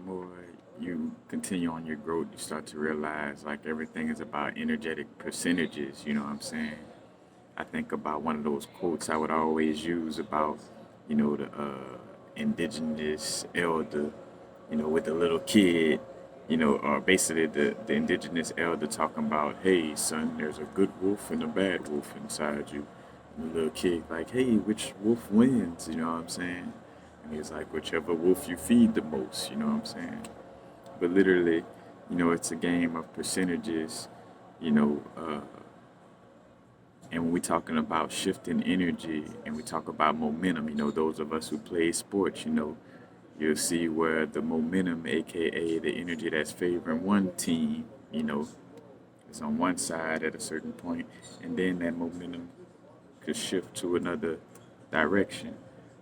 more you continue on your growth, you start to realize like everything is about energetic percentages, you know what I'm saying? I think about one of those quotes I would always use about, the indigenous elder, with the little kid, or basically the indigenous elder talking about, hey, son, there's a good wolf and a bad wolf inside you. And the little kid, like, hey, which wolf wins? You know what I'm saying? And he's like, whichever wolf you feed the most, you know what I'm saying? But literally, it's a game of percentages, you know, uh, and when we're talking about shifting energy and we talk about momentum, those of us who play sports, you'll see where the momentum, aka the energy that's favoring one team, is on one side at a certain point, and then that momentum could shift to another direction.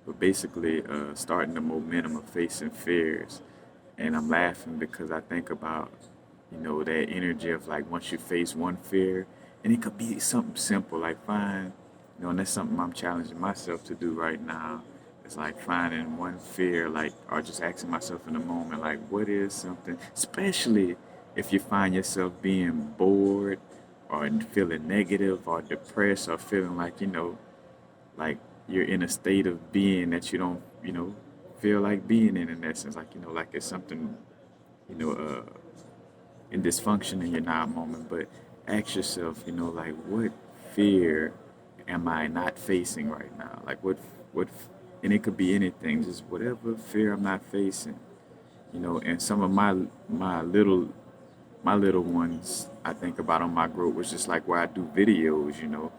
But basically, starting the momentum of facing fears. And I'm laughing because I think about, that energy of like once you face one fear, and it could be something simple like find, and that's something I'm challenging myself to do right now. It's like finding one fear, like, or just asking myself in the moment, like, what is something, especially if you find yourself being bored or feeling negative or depressed or feeling like you're in a state of being that you don't, feel like being in essence, like, like it's something, you know, uh, in dysfunction in your now moment. But ask yourself, like, what fear am I not facing right now? Like, what, and it could be anything, just whatever fear I'm not facing, and some of my little ones I think about on my growth was just like where I do videos,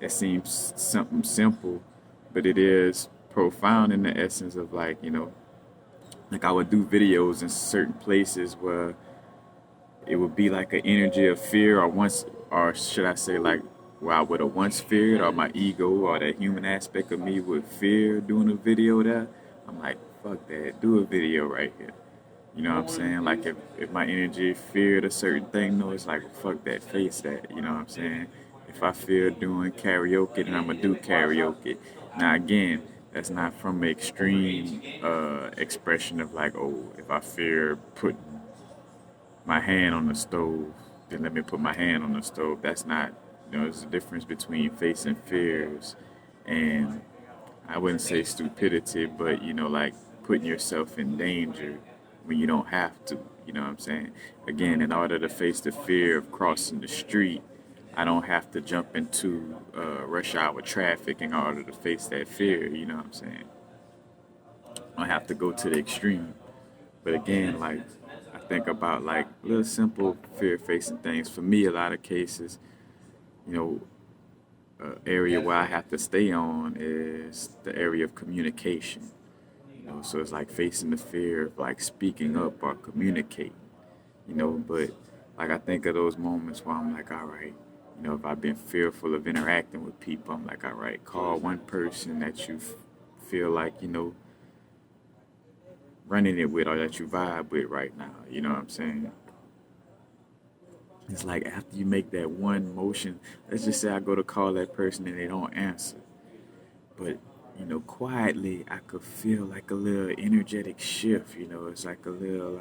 It seems something simple, but it is profound in the essence of like I would do videos in certain places where it would be like an energy of fear or should I say like where I would have once feared or my ego or that human aspect of me would fear doing a video there. I'm like, fuck that, do a video right here. You know what I'm saying? Like if my energy feared a certain thing, no, it's like fuck that, face that. You know what I'm saying? If I fear doing karaoke, then I'm gonna do karaoke. Now again, that's not from an extreme expression of like, oh, if I fear putting my hand on the stove, then let me put my hand on the stove. That's not, there's a difference between facing fears and I wouldn't say stupidity, but like putting yourself in danger when you don't have to. You know what I'm saying? Again, in order to face the fear of crossing the street, I don't have to jump into rush hour traffic in order to face that fear. You know what I'm saying? I don't have to go to the extreme. But again, like I think about like little simple fear facing things. For me, a lot of cases, you know, area where I have to stay on is the area of communication. So it's like facing the fear of like speaking up or communicating. But like I think of those moments where I'm like, all right, if I've been fearful of interacting with people, I'm like, all right, call one person that you feel like, running it with or that you vibe with right now. You know what I'm saying? It's like after you make that one motion, let's just say I go to call that person and they don't answer. But, quietly I could feel like a little energetic shift, it's like a little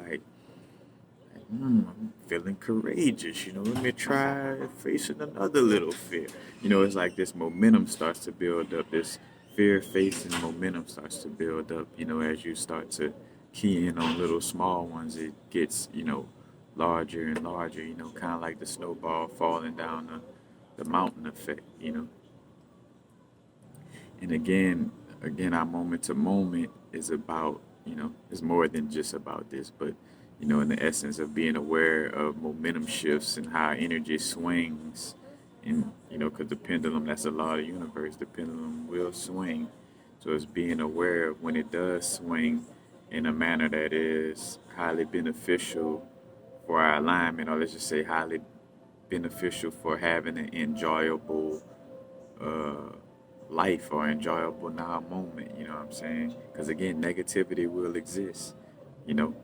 I'm feeling courageous, let me try facing another little fear. It's like this momentum starts to build up, this fear facing momentum starts to build up, as you start to key in on little small ones, it gets, larger and larger, kind of like the snowball falling down the mountain effect, And again, our moment to moment is about, is more than just about this, but, in the essence of being aware of momentum shifts and how energy swings. And, because the pendulum, that's the law of the universe, the pendulum will swing. So it's being aware of when it does swing in a manner that is highly beneficial for our alignment, or let's just say highly beneficial for having an enjoyable uh, life or enjoyable now moment. You know what I'm saying? Because again, negativity will exist. You know,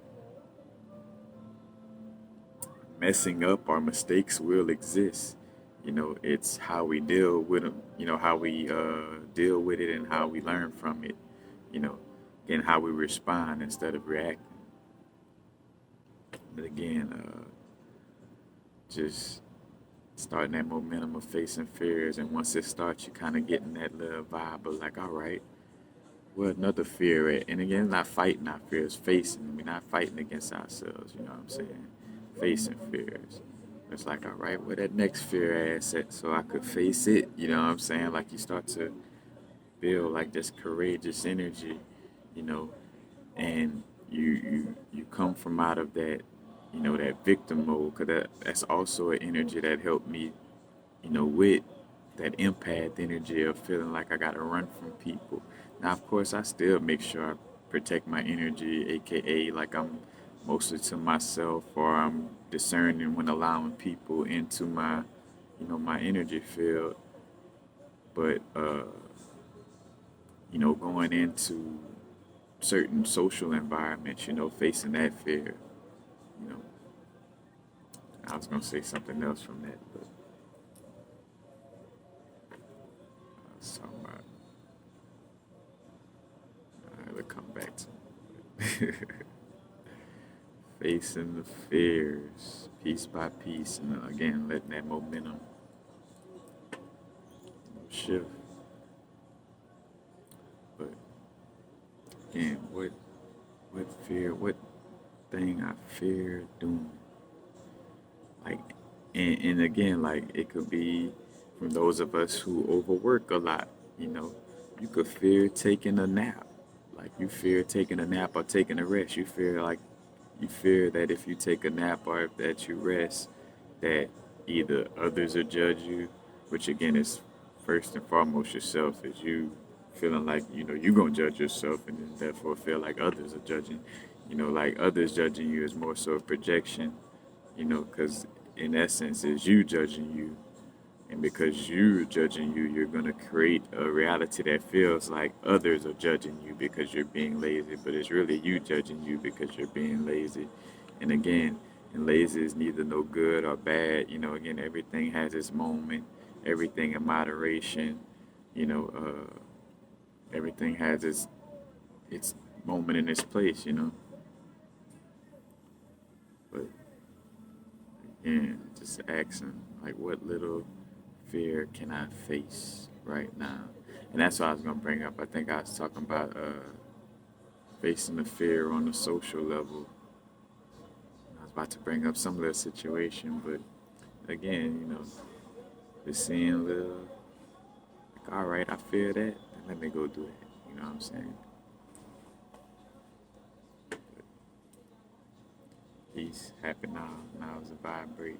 messing up or mistakes will exist. It's how we deal with them. How we deal with it and how we learn from it. You know, and how we respond instead of reacting. But again, just starting that momentum of facing fears, and once it starts, you kind of getting that little vibe of like, all right, where another fear at? And again, not fighting our fears, facing. We're not fighting against ourselves. You know what I'm saying? Facing fears. It's like, all right, where that next fear ass at, so I could face it. You know what I'm saying? Like you start to build like this courageous energy, you know, and you come from out of that, you know, that victim mode, because that's also an energy that helped me, you know, with that empath energy of feeling like I gotta run from people. Now, of course, I still make sure I protect my energy, aka like I'm mostly to myself, or I'm discerning when allowing people into my, you know, my energy field. But you know, going into certain social environments, you know, facing that fear, you know, I was gonna say something else from that, but I was talking about. All right, we'll come back to it. Facing the fears piece by piece, and again, letting that momentum shift. But again, what fear, what thing I fear doing, like, and again, like it could be from those of us who overwork a lot. You know, you could fear taking a nap, like you fear taking a nap or taking a rest. You fear that if you take a nap or if that you rest, that either others will judge you, which again is first and foremost yourself, is you feeling like, you know, you're gonna judge yourself and then therefore feel like others are judging. You know, like others judging you is more so a projection, you know, because in essence is you judging you, and because you're judging you, you're going to create a reality that feels like others are judging you because you're being lazy, but it's really you judging you because you're being lazy. And again, and lazy is neither no good or bad. You know, again, everything has its moment, everything in moderation. You know, everything has its moment in its place. You know, but again, just asking like, what little fear can I face right now? And that's what I was gonna bring up. I think I was talking about facing the fear on the social level. I was about to bring up some little situation, but again, you know, just seeing a little, like, all right, I fear that, then let me go do it. You know what I'm saying? Peace, happy now. Now is a vibrate.